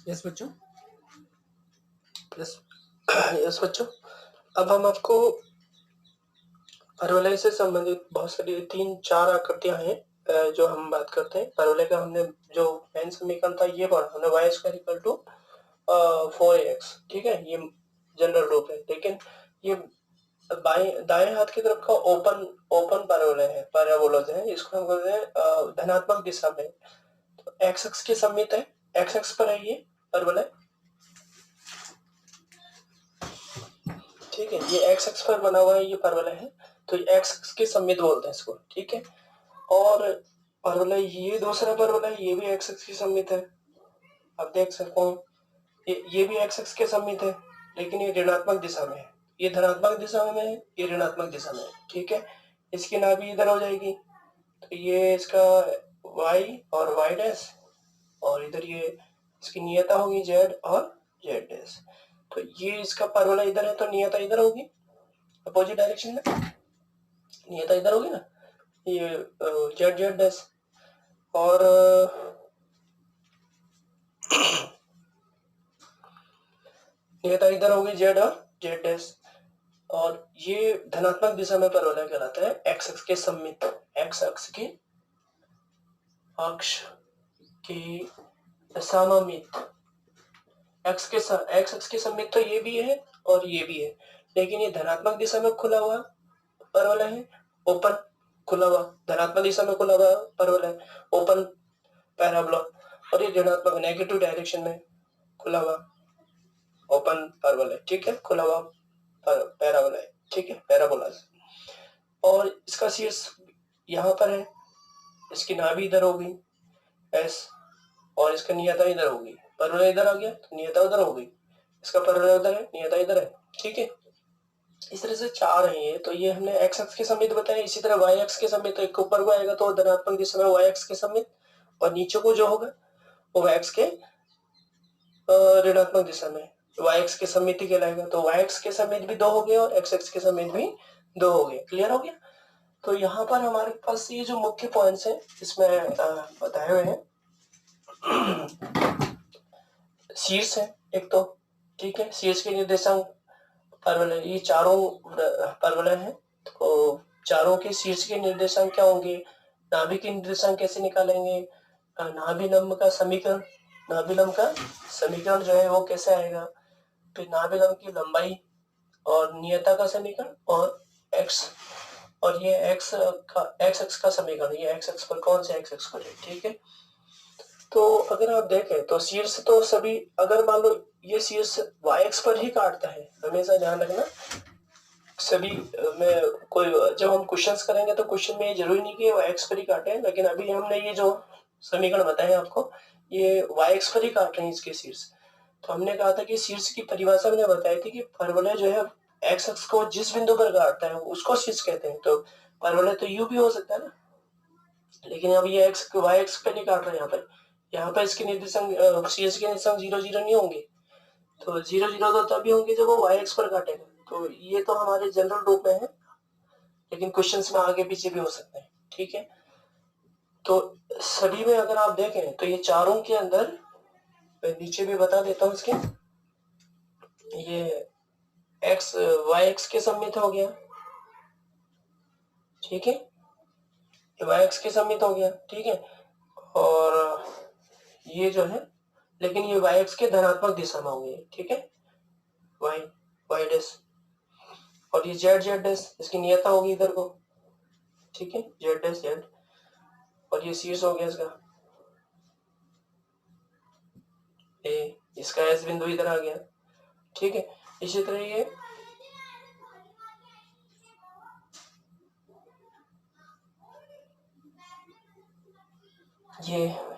Yes बच्चों, yes yes बच्चों, अब हम आपको परवलय से संबंधित बहुत सारी 3-4 आकृतियां हैं जो हम बात करते हैं। परवलय का हमने जो मेन समीकरण था ये पढ़ा हमने, y square equal to 4ax, ठीक है, ये जनरल रूप है। लेकिन ये दाएं हाथ की तरफ का ओपन परवलय है, पैराबोलाज है, इसको हम कहते हैं धनात्मक दिशा में। तो एक्स एक्स के सममित है, एक्स एक्स पर है ये परवलय, ठीक है, ये एक्स एक्स पर बना हुआ है ये परवलय है, तो एक्स एक्स के सममित बोलते हैं इसको, ठीक है। और परवलय ये दूसरा परवलय ये भी एक्स एक्स के सममित है, आप देख सकते हो ये भी एक्स एक्स के सममित है, लेकिन ये ऋणात्मक दिशा में है, ये धनात्मक दिशा में है, ये ऋणात्मक दिशा में है, ठीक है। इसकी नाभि इधर हो जाएगी, तो ये इसका y और y डैश, और इधर ये इसकी नियता होगी z और z डैश। तो ये इसका परवलय इधर है तो नियता इधर होगी, अपोजिट डायरेक्शन में नियता इधर होगी ना, ये z z डैश, और नियता इधर होगी z और z डैश। और ये धनात्मक दिशा में परवलय कहलाता है, एक्स अक्ष के सममित, एक्स अक्ष के सममित, एक्स अक्ष के सममित तो ये भी है और ये भी है, लेकिन ये धनात्मक दिशा में खुला हुआ परवलय है, ओपन खुला हुआ, धनात्मक दिशा में खुला हुआ परवलय ओपन पैराबोला, और ये ऋणात्मक नेगेटिव डायरेक्शन में खुला हुआ ओपन परवलय, ठीक है, खुला हुआ पैराबोला, ठीक है, पैराबोला। और इसका शीर्ष यहाँ पर है, इसकी नाभि इधर होगी एस, और इसका नियता इधर होगी, परवलय इधर आ गया तो नियता उधर होगी, इसका परवलय उधर है, नियता इधर है, ठीक है। इस तरह से 4 है ये, तो ये हमने एक्स अक्ष के सममित बताया। इसी तरह वाई अक्ष के सममित, तो एक ऊपर को आएगा तो धनात्मक दिशा में वाई अक्ष के सममित, और नीचे को जो होगा वो वाई अक्ष के ऋणात्मक दिशा में वाई अक्ष के सममित ही कहलाएगा। तो वाई अक्ष के सममित भी 2 हो गए और एक्स अक्ष के सममित भी 2 हो गए, क्लियर हो गया। तो यहाँ पर हमारे पास ये जो मुख्य पॉइंट्स हैं इसमें बताए हुए हैं, शीर्ष है एक तो, ठीक है, शीर्ष के निर्देशांक परवलय, ये चारों परवलय हैं, तो चारों के शीर्ष के निर्देशांक क्या होंगे, नाभि के निर्देशांक कैसे निकालेंगे, नाभिलंब का समीकरण, नाभिलंब का समीकरण जो है वो कैसे आएगा, फिर नाभिलंब की लंबाई और नियता का समीकरण, और x, और ये x अक्ष का समीकरण, ये x अक्ष पर कौन से x अक्ष पर है, ठीक है। तो अगर आप देखें तो शीर्ष तो सभी, अगर मान लो ये शीर्ष y अक्ष पर ही काटता है, हमेशा ध्यान रखना सभी में, कोई जब हम क्वेश्चंस करेंगे तो क्वेश्चन में ये जरूरी नहीं कि y अक्ष पर ही काटे, लेकिन अभी हमने ये जो समीकरण बताए आपको ये y अक्ष पर ही काट रहे हैं इसके शीर्ष। तो हमने कहा था कि शीर्ष की परिभाषा मैंने बताई थी कि परवलय जो है एक्स अक्ष को जिस बिंदु पर काटता है उसको शीर्ष कहते हैं। तो परवलय तो यू भी हो सकता है ना, लेकिन अब ये एक्स वाई एक्स पे नहीं काट रहे, यहाँ पे इसके निर्देशांक शीर्ष के निर्देशांक 0 0 नहीं होंगे, तो 0 0 तो तभी होंगे जब वो वाई एक्स पर काटेगा। तो ये तो हमारे जनरल रूप में है, लेकिन क्वेश्चंस में आगे पीछे भी हो सकते हैं, ठीक है। तो सभी में अगर आप देखें तो ये चारों के अंदर, मैं नीचे भी बता देता हूँ इसके, ये एक्स वाई एक्स के सममित हो गया, ठीक है, ये वाई एक्स के सममित हो गया, ठीक है, और ये जो है, लेकिन ये वाई एक्स के धनात्मक दिशा में हो गया, ठीक है, वाई वाई डैश, और ये जेड जेड डैश, इसकी नियता होगी इधर को, ठीक है, जेड डैश जेड, और ये शीर्ष हो गया इसका ए, इसका एस बिंदु इधर आ गया, ठीक है। इसी तरह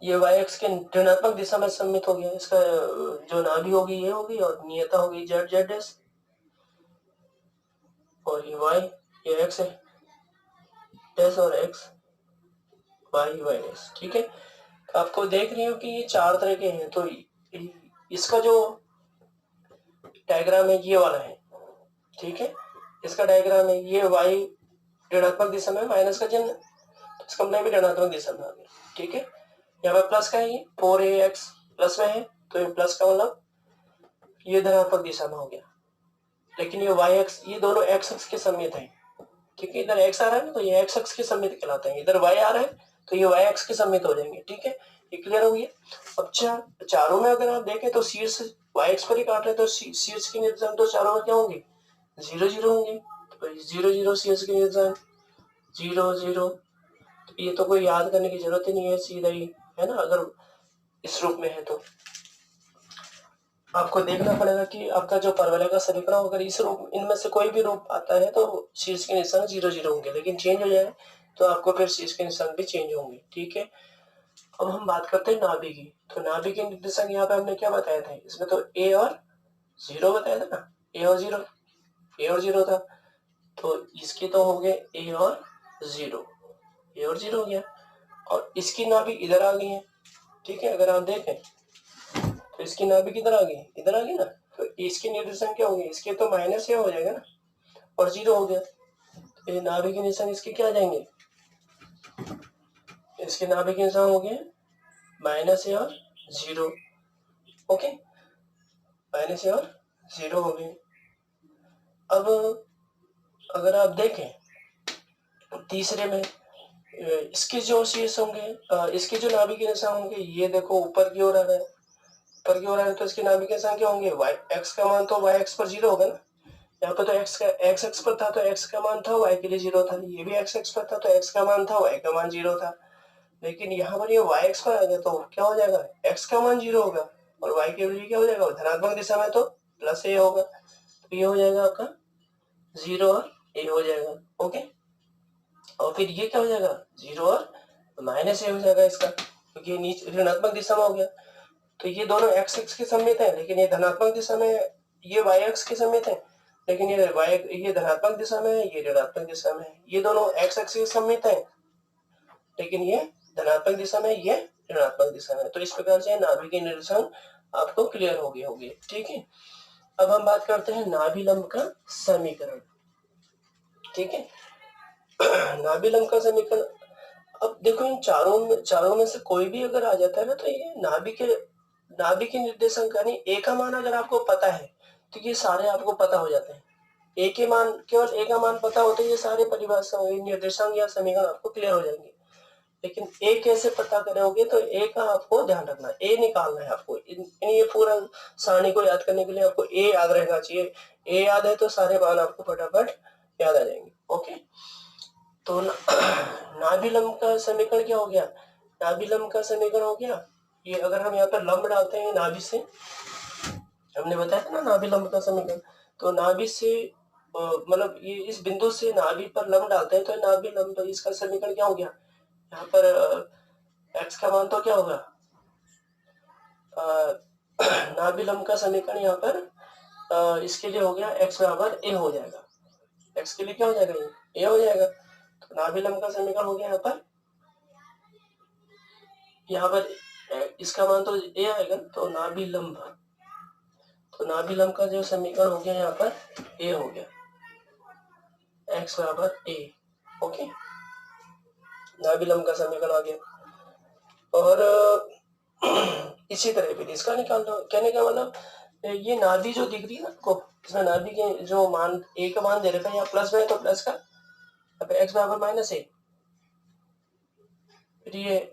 ये वाई एक्स के ऋणात्मक दिशा में सम्मित हो गया, इसका जो नाभि होगी ये होगी, और नियता होगी जेड जेड डैश, और ये वाई, ये एक्स है डैश, और एक्स वाई वाई डैश, ठीक है। तो आपको देख रही हो कि ये 4 तरह के हैं। तो इसका जो डायग्राम है ये वाला है, ठीक है, इसका डायग्राम है, ये वाई ऋणात्मक दिशा में माइनस का चिन्ह, तो इसका मतलब भी ऋणात्मक दिशा में आ गया, ठीक है। यहाँ पे प्लस का है, ये 4ax प्लस में है तो ये प्लस का मतलब ये धनात्मक दिशा में हो गया, लेकिन ये वाई एक्स, ये दोनों एक्स अक्ष के समेत है, क्योंकि इधर एक्स आ रहा है ना, तो ये एक्स अक्ष के समेत कहलाते हैं, इधर वाई आ रहा है तो ये वाई एक्स के समेत हो जाएंगे। ठीक है, ये क्लियर हो गया। अब चारों में अगर आप देखें तो शीर्ष वाई एक्स पर ही काट रहे हैं, तो शीर्ष के निर्देशांक तो चारों में क्या होंगे, 0 0 होंगे, तो 0 0 शीर्ष के निर्देशांक 0 0, तो ये तो कोई याद करने की जरूरत ही नहीं है, सीधा ही है ना। अगर इस रूप में है तो आपको देखना पड़ेगा कि आपका जो परवलय का समीकरण अगर इस रूप, इनमें से कोई भी रूप आता है तो शीर्ष के निशान 0 0 होंगे, लेकिन चेंज हो जाए तो आपको फिर शीर्ष के निशान भी चेंज होंगे। ठीक है, अब हम बात करते हैं नाभि की। तो नाभि के निर्देशांक यहाँ पे हमने क्या बताया था, इसमें तो ए और 0 बताया था ना, ए और 0 था, तो इसके तो हो गए ए और 0, ए और 0 हो गया, और इसकी नाभि इधर आ गई है। ठीक है, अगर आप देखें तो इसकी नाभि किधर आ गई, इधर आ गई ना, तो इसके निर्देशांक क्या होंगे, इसके तो माइनस हो जाएगा ना, और 0 हो गया, तो ये नाभि के निशान इसके क्या आ जाएंगे, इसके नाभि के निशान हो गए माइनस और 0। ओके, माइनस और 0 हो गए। अब अगर आप देखें तीसरे में इसके जो शीर्ष होंगे, इसके जो नाभि के निशान होंगे, ये देखो ऊपर की ओर आ रहा है, ऊपर की ओर आ रहा है, तो इसके नाभि के निशान क्या होंगे, वाई एक्स का मान तो वाई एक्स पर 0 होगा ना, यहाँ पे तो एक्स एक्स पर था तो एक्स का मान था, वाई के लिए 0 था, ये भी एक्स पर था तो एक्स का मान था, वाई का मान 0 था, लेकिन यहाँ पर ये वाई एक्स पर आ गया तो क्या हो जाएगा, एक्स का मान 0 होगा, और वाई के लिए क्या हो जाएगा, धनात्मक दिशा में तो प्लस ए होगा, तो ये हो जाएगा आपका 0 और ए हो जाएगा। ओके, और फिर ये क्या हो जाएगा, 0 और माइनस ए हो जाएगा इसका, क्योंकि ये नीचे ऋणात्मक दिशा में हो गया, तो ये दोनों एक्स एक्स के समेत है, लेकिन ये धनात्मक दिशा में, ये वाई एक्स के समेत है, लेकिन ये धनात्मक दिशा में है, ये ऋणात्मक दिशा में है, ये दोनों एक्स एक्स के समेत है, लेकिन ये धनात्मक दिशा में, ये ऋणात्मक दिशा में। तो इस प्रकार से नाभि के निर्देशांक आपको क्लियर हो गए होंगे। ठीक है, अब हम बात करते हैं नाभि लंब का समीकरण। ठीक है, नाभि लंब का समीकरण, अब देखो इन चारों में से कोई भी अगर आ जाता है ना, तो ये नाभि के निर्देशांक यानी ए का मान अगर आपको पता है तो ये सारे आपको पता हो जाते हैं। ए के मान, केवल ए का मान पता होते ही ये सारे परिभाषा निर्देशांक या समीकरण आपको क्लियर हो जाएंगे। लेकिन ए कैसे पता करोगे, तो ए का आपको ध्यान रखना, ए निकालना है आपको, ये पूरा सारणी को याद करने के लिए आपको ए याद रहना चाहिए। ए याद है तो सारे मान आपको फटाफट याद आ जाएंगे। ओके, तो नाभि लंब का समीकरण क्या हो गया, नाभि लंब का समीकरण हो गया, ये अगर हम यहाँ पर लंब डालते हैं नाभि से, हमने बताया था ना नाभि लंब का समीकरण, तो नाभि से मतलब ये इस बिंदु से नाभि पर लंब डालते हैं तो नाभि लंब, तो इसका समीकरण क्या हो गया, यहाँ पर x का मान तो क्या होगा, नाभि लंब का समीकरण यहाँ पर इसके लिए हो गया x बराबर a हो जाएगा, x के लिए क्या हो जाएगा, ये a हो जाएगा, तो नाभि लंब का समीकरण हो गया यहाँ पर इसका मान तो a आएगा, तो नाभि लंब का जो समीकरण हो गया यहाँ पर a हो गया, x बराबर a। ओके, नाभि लंब का समीकरण आ गया, और इसी तरह फिर इसका निकालना, कहने का मतलब ये नाभि जो दिख रही है ना आपको, इसमें नाभि के जो मान a का मान दे रखा है, यहाँ प्लस में है तो प्लस का, अब x बराबर माइनस a, फिर ये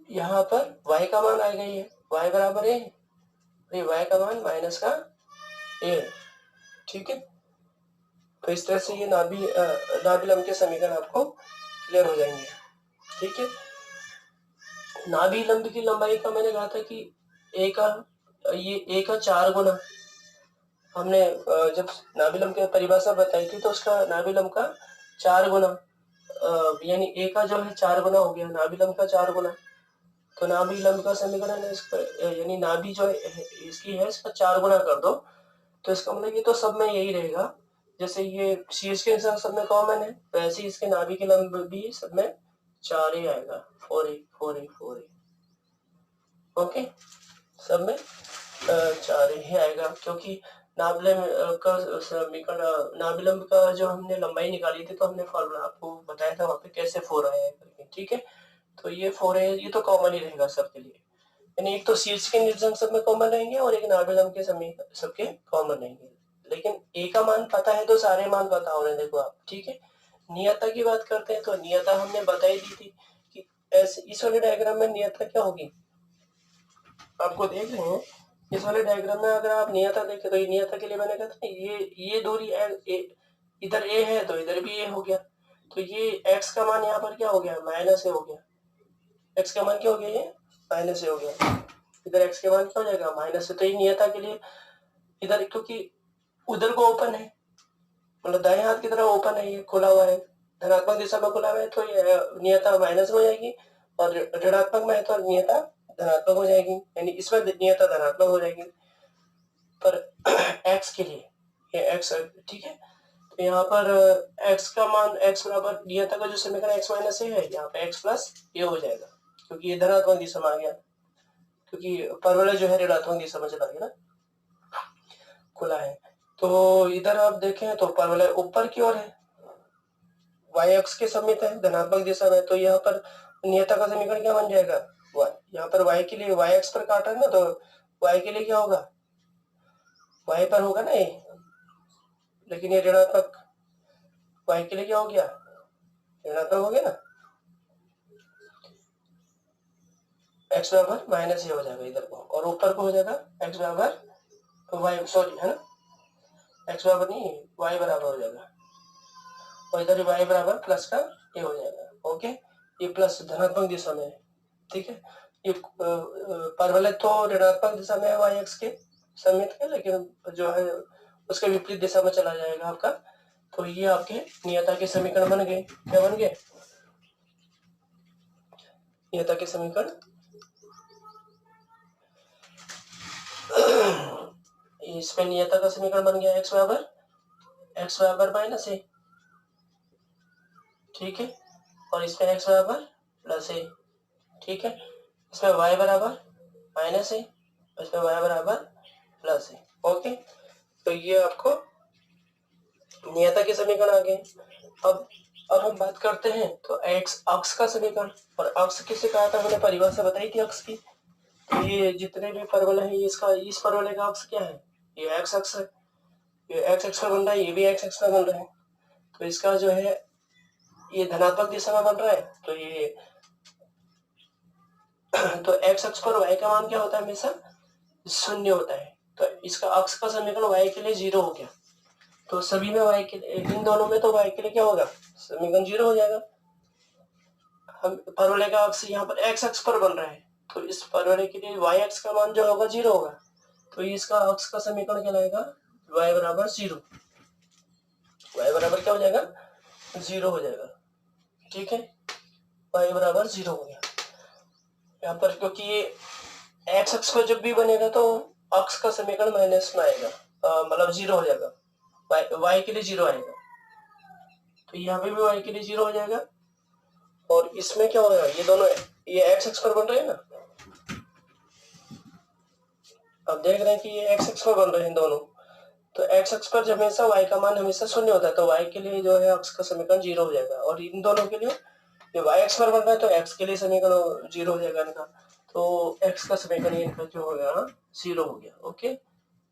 यहाँ पर y का मान आएगा, ये y बराबर a, ये y का मान माइनस का a। ठीक है, तो इस तरह से ये नाभि लंब के समीकरण आपको क्लियर हो जाएंगे। ठीक है, नाभि लंब की लंबाई का मैंने कहा था कि a का 4 गुना, हमने जब नाभि लंब की परिभाषा बताई थी तो उसका नाभि लंब का 4 गुना, यानी a का जो है 4 गुना हो गया, नाभि लंब का 4 गुना, तो नाभि लंब का समीकरण है इसका, यानी नाभि जो है इसकी है, इसका 4 गुना कर दो, तो इसका मतलब ये तो सब में यही रहेगा, जैसे ये शीर्ष के निशान सब में कॉमन है, वैसे ही इसके नाभि के लंब भी सब में 4 ही आएगा, 4a 4a 4a। ओके, सब में 4 ही आएगा, क्योंकि नाभि लंब का जो हमने लंबाई निकाली थी तो हमने फॉर्मूला आपको बताया था वहां पे कैसे 4 आया है करके। ठीक है, तो ये 4 है, ये तो कॉमन ही रहेगा सबके लिए। यानी एक तो शीर्ष के निर्देशांक सब में कॉमन रहेंगे और एक नाभिलंब के सबके कॉमन रहेंगे, लेकिन ए का मान पता है तो सारे मान पता हो रहे हैं, देखो आप, ठीक है। नियता की बात करते हैं तो नियता हमने बता ही दी थी कि इस वाले डायग्राम में नियता क्या होगी, आपको देख रहे हैं इस वाले डायग्राम में अगर आप नियता देखें तो ये नियता के लिए मैंने कहा था ये दूरी इधर ए है तो इधर भी ए हो गया, तो ये x का मान यहाँ पर क्या हो गया, माइनस ए हो गया, x का मान क्या हो गया, ये माइनस ए हो गया, इधर x के मान क्या हो जाएगा, माइनस ए। तो ये नियता के लिए इधर क्योंकि उधर को ओपन है, मतलब दाएं हाथ की तरफ ओपन है, ये खुला हुआ है, धनात्मक दिशा में खुला हुआ है, तो ये नियता माइनस में हो जाएगी, और ऋणात्मक में है तो नियता धनात्मक हो जाएगी, यानी इसमें नियता धनात्मक हो जाएगी। पर x के लिए ये x, ठीक है, तो यहाँ पर x का मान x बराबर नियता का जो समीकरण x माइनस ए है, यहाँ पे x प्लस ए हो जाएगा, क्योंकि ये धनात्मक दिशा में आ गया, क्योंकि परवलय जो है ऋणात्मक दिशा में चला गया ना, खुला है। तो इधर आप देखें तो परवलय ऊपर की ओर है, y अक्ष के समीप है, धनात्मक दिशा में, तो यहाँ पर नियता का समीकरण क्या बन जाएगा, y, यहाँ पर y के लिए y अक्ष पर काट रहा है ना, तो y के लिए क्या होगा, y पर होगा ना ये, लेकिन ये ऋणात्मक, y के लिए क्या हो गया, ऋणात्मक हो गया ना, x बराबर माइनस ए हो जाएगा इधर को, और ऊपर को हो जाएगा x बराबर y, सॉरी है ना, x बराबर नहीं y बराबर हो जाएगा, और इधर y बराबर प्लस का ए हो जाएगा, ओके। ये प्लस धनात्मक दिशा में है, ठीक है। ये परवलय तो ऋणात्मक दिशा में है y अक्ष के समीप है, लेकिन जो है उसके विपरीत दिशा में चला जाएगा आपका, तो ये आपके नियता के समीकरण बन गए, क्या बन गए, नियता के समीकरण इसमें नियता का समीकरण बन गया x बराबर माइनस ए, ठीक है, और इसमें x बराबर प्लस ए, ठीक है, इसमें y बराबर माइनस ए, इसमें y बराबर प्लस ए, ओके। तो ये आपको नियता के समीकरण आ गए। अब हम बात करते हैं तो x अक्ष का समीकरण, और अक्ष किसे कहा था, हमने परिभाषा बताई थी अक्ष की, तो ये जितने भी परवलय है इसका, इस परवलय का अक्ष क्या है, ये x अक्ष है, ये x अक्ष पर बन रहा है, ये भी x अक्ष पर बन रहा है, तो इसका जो है ये धनात्मक दिशा में बन रहा है, तो ये तो x अक्ष पर y का मान क्या होता है, हमेशा शून्य होता है, तो इसका अक्ष का समीकरण y के लिए 0 हो गया, तो सभी में y के लिए, इन दोनों में तो y के लिए क्या होगा, समीकरण 0 हो जाएगा। हम परवलय का अक्ष यहाँ पर x अक्ष पर बन रहा है, तो इस परवलय के लिए y अक्ष का मान जो होगा 0 होगा, तो इसका अक्ष का समीकरण कहलाएगा y बराबर 0, y बराबर क्या हो जाएगा, 0 हो जाएगा, ठीक है, y बराबर 0 हो गया यहाँ पर, क्योंकि ये x अक्ष पर जब भी बनेगा तो अक्ष का समीकरण माइनस में आएगा, मतलब 0 हो जाएगा, y के लिए 0 आएगा, तो यहाँ पे भी y के लिए 0 हो जाएगा, और इसमें क्या होगा, ये दोनों ये x अक्ष पर बन रहे हैं ना, अब देख रहे हैं कि ये x अक्ष पर बन रहे हैं दोनों, तो x अक्ष पर हमेशा y का मान हमेशा शून्य होता है, तो y के लिए जो है अक्ष का समीकरण 0 हो जाएगा, और इन दोनों के लिए ये y अक्ष पर बन रहा है तो x के लिए समीकरण 0 हो जाएगा इनका, तो x का समीकरण इनका जो हो गया 0 हो गया, ओके,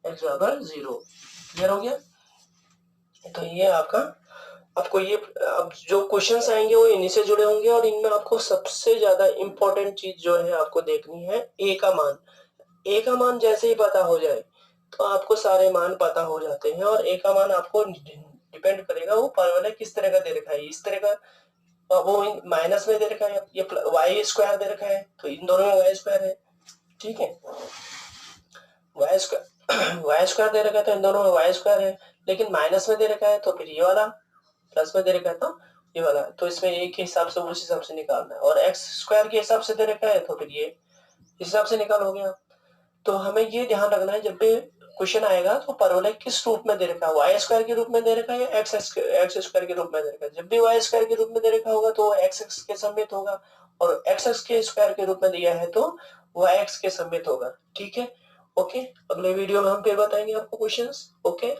x बराबर 0, क्लियर हो गया। तो ये आपको ये अब जो क्वेश्चंस आएंगे वो इन्हीं से जुड़े होंगे, और इनमें आपको सबसे ज्यादा इंपॉर्टेंट चीज जो है आपको देखनी है a का मान। a का मान जैसे ही पता हो जाए तो आपको सारे मान पता हो जाते हैं, और a का मान आपको डिपेंड करेगा वो परवलय किस तरह का दे रखा है, इस तरह का, वो माइनस में दे रखा है, ये y स्क्वायर दे रखा है, तो इन दोनों में y स्क्वायर है, ठीक है, y स्क्वायर दे रखा है तो इन दोनों में y स्क्वायर है, लेकिन माइनस में दे रखा है तो फिर ये वाला, प्लस में दे रखा है तो ये वाला, तो इसमें एक के हिसाब से उस हिसाब से निकालना है, और x स्क्वायर के हिसाब से दे रखा है तो फिर ये इस हिसाब से निकालोगे आप। तो हमें ये ध्यान रखना है जब भी क्वेश्चन आएगा तो परवलय किस रूप में दे रखा है, वाई स्क्वायर के रूप में दे रखा है या एक्स स्क्वायर के रूप में दे रखा है। जब भी वाई स्क्वायर के रूप में दे रखा होगा तो एक्स के सममित होगा, और एक्स के स्क्वायर के रूप में दिया है तो वाई एक्स के सममित होगा, ठीक है, ओके। अगले वीडियो में हम फिर बताएंगे आपको क्वेश्चंस, ओके।